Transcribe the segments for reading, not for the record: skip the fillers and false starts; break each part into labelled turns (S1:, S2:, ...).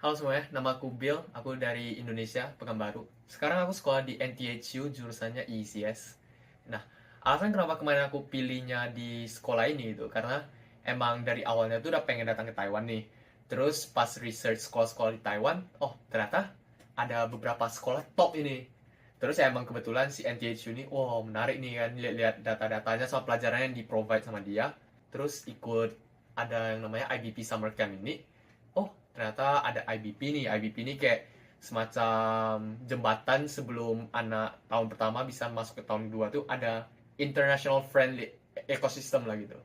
S1: Halo semuanya, nama aku Bill, aku dari Indonesia, Pekanbaru. Sekarang aku sekolah di NTHU, jurusannya ECS. Nah, alasan kenapa kemarin aku pilihnya di sekolah ini itu karena emang dari awalnya tuh udah pengen datang ke Taiwan nih. Terus pas research sekolah-sekolah di Taiwan, oh ternyata ada beberapa sekolah top ini. Terus ya emang kebetulan si NTHU ini, wow menarik nih kan, lihat-lihat data-datanya sama pelajarannya yang di-provide sama dia. Terus ikut ada yang namanya IBP Summer Camp ini. Oh ternyata ada IBP nih. IBP ini kayak semacam jembatan sebelum anak tahun pertama bisa masuk ke tahun kedua tuh ada international friendly ecosystem lah gitu.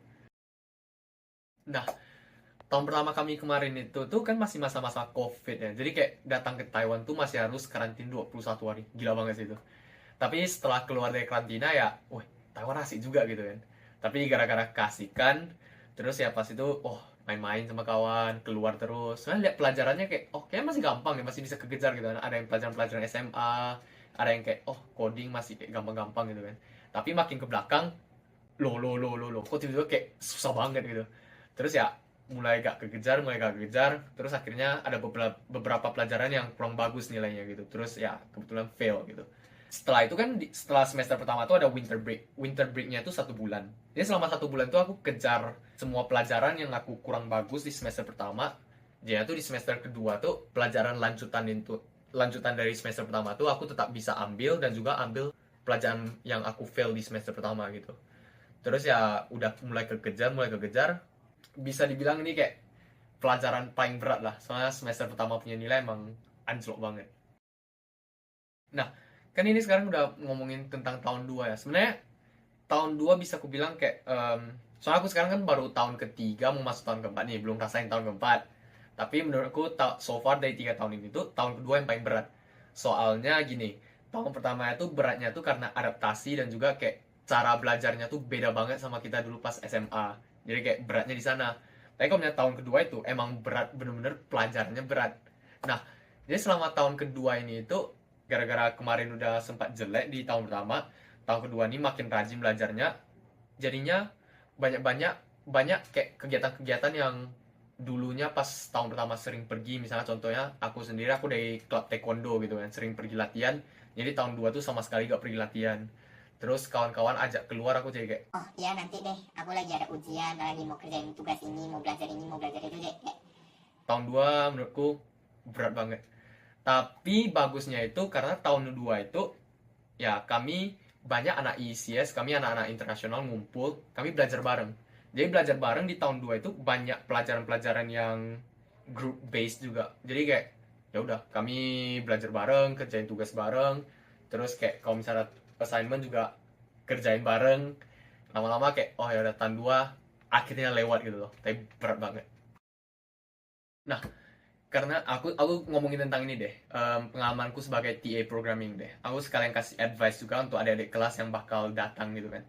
S1: Nah, tahun pertama kami kemarin itu tuh kan masih masa-masa COVID ya. Jadi kayak datang ke Taiwan tuh masih harus karantin 21 hari. Gila banget sih itu. Tapi setelah keluar dari karantina ya, wah, Taiwan asik juga gitu kan. Tapi gara-gara kasihkan, terus ya pas itu, oh main-main sama kawan, keluar terus. Soalnya lihat pelajarannya kayak, oh kayaknya masih gampang ya, masih bisa kekejar gitu kan. Ada yang pelajaran-pelajaran SMA, ada yang kayak, oh coding masih kayak gampang-gampang gitu kan. Tapi makin ke belakang, loh, kok tiba-tiba kayak susah banget gitu. Terus ya mulai gak kekejar, terus akhirnya ada beberapa pelajaran yang kurang bagus nilainya gitu. Terus ya kebetulan fail gitu. Setelah itu kan setelah semester pertama tuh ada winter break. Winter breaknya itu 1 bulan. Jadi selama 1 bulan tuh aku kejar semua pelajaran yang aku kurang bagus di semester pertama. Jadi tuh di semester kedua tuh pelajaran lanjutan dari semester pertama tuh aku tetap bisa ambil dan juga ambil pelajaran yang aku fail di semester pertama gitu. Terus ya udah mulai kekejar, bisa dibilang ini kayak pelajaran paling berat lah. Soalnya semester pertama punya nilai emang anjlok banget. Nah, kan ini sekarang udah ngomongin tentang tahun 2 ya. Sebenarnya tahun 2 bisa aku bilang kayak soalnya aku sekarang kan baru tahun ketiga mau masuk tahun keempat nih, belum rasain tahun keempat. Tapi menurutku so far dari 3 tahun ini tuh tahun kedua yang paling berat. Soalnya gini, tahun pertama itu beratnya tuh karena adaptasi dan juga kayak cara belajarnya tuh beda banget sama kita dulu pas SMA. Jadi kayak beratnya di sana. Tapi kalau misalnya tahun kedua itu emang berat, bener-bener pelajarannya berat. Nah, jadi selama tahun kedua ini itu gara-gara kemarin udah sempat jelek di tahun pertama, tahun kedua ini makin rajin belajarnya, jadinya banyak-banyak banyak kayak kegiatan-kegiatan yang dulunya pas tahun pertama sering pergi. Misalnya contohnya aku sendiri, aku dari klub taekwondo gitu kan, sering pergi latihan. Jadi tahun 2 tuh sama sekali gak pergi latihan. Terus kawan-kawan ajak keluar, aku jadi kayak,
S2: Oh iya nanti deh, aku lagi ada ujian, lagi mau kerjain tugas ini, mau belajar ini, mau belajar itu deh.
S1: tahun 2 menurutku berat banget. Tapi bagusnya itu karena tahun 2 itu ya kami banyak anak ICS, kami anak-anak internasional ngumpul, kami belajar bareng. Jadi belajar bareng di tahun 2 itu banyak pelajaran-pelajaran yang group based juga. Jadi kayak ya udah kami belajar bareng, kerjain tugas bareng, terus kayak kalau misalnya assignment juga kerjain bareng. Lama-lama kayak oh ya udah tahun 2 akhirnya lewat gitu loh. Tapi berat banget. Nah, karena aku ngomongin tentang ini deh, pengalamanku sebagai TA programming deh. Aku sekalian kasih advice juga untuk adik-adik kelas yang bakal datang gitu kan.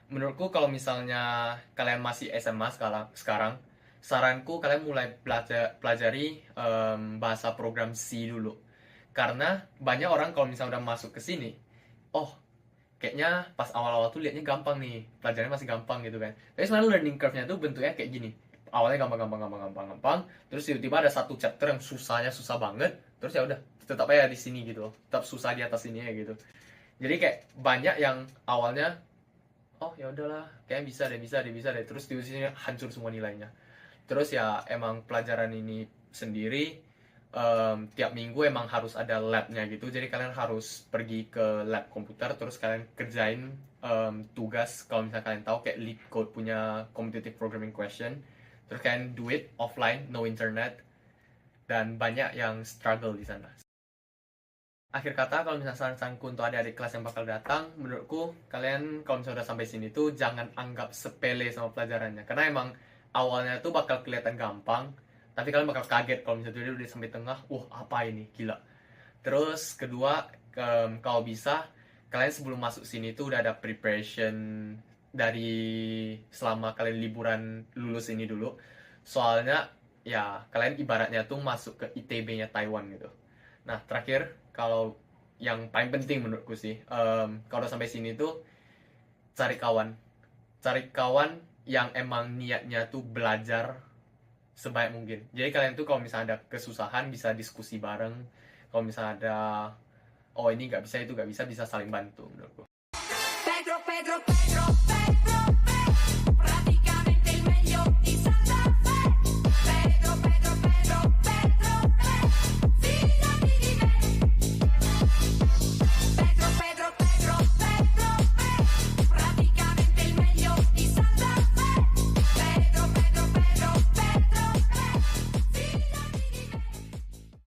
S1: Menurutku kalau misalnya kalian masih SMA sekarang, saranku kalian mulai pelajari bahasa program C dulu. Karena banyak orang kalau misalnya udah masuk ke sini, oh kayaknya pas awal-awal tuh liatnya gampang nih, pelajarannya masih gampang gitu kan. Tapi sebenarnya learning curve-nya tuh bentuknya kayak gini. Awalnya gampang, terus tiba-tiba ada satu chapter yang susahnya susah banget, terus ya udah tetap aja di sini gitu loh, tetap susah di atas sini ya gitu. Jadi kayak banyak yang awalnya oh ya udahlah kayak bisa deh, terus di sini hancur semua nilainya. Terus ya emang pelajaran ini sendiri tiap minggu emang harus ada labnya gitu. Jadi kalian harus pergi ke lab komputer, terus kalian kerjain tugas. Kalau misalnya kalian tahu kayak lead code punya competitive programming question, terus kalian do it offline, no internet, dan banyak yang struggle di sana. Akhir kata, kalau misalnya saran-saranku untuk adik-adik kelas yang bakal datang, menurutku kalian kalau misalnya udah sampai sini tuh jangan anggap sepele sama pelajarannya, karena emang awalnya tuh bakal kelihatan gampang, tapi kalian bakal kaget kalau misalnya udah sampai tengah, apa ini gila. Terus kedua, kalau bisa kalian sebelum masuk sini tuh udah ada preparation dari selama kalian liburan lulus ini dulu. Soalnya ya kalian ibaratnya tuh masuk ke ITB-nya Taiwan gitu. Nah, terakhir, kalau yang paling penting menurutku sih, kalau udah sampai sini tuh cari kawan. Cari kawan yang emang niatnya tuh belajar sebaik mungkin. Jadi kalian tuh kalau misalnya ada kesusahan bisa diskusi bareng. Kalau misalnya ada oh ini nggak bisa itu nggak bisa saling bantu menurutku.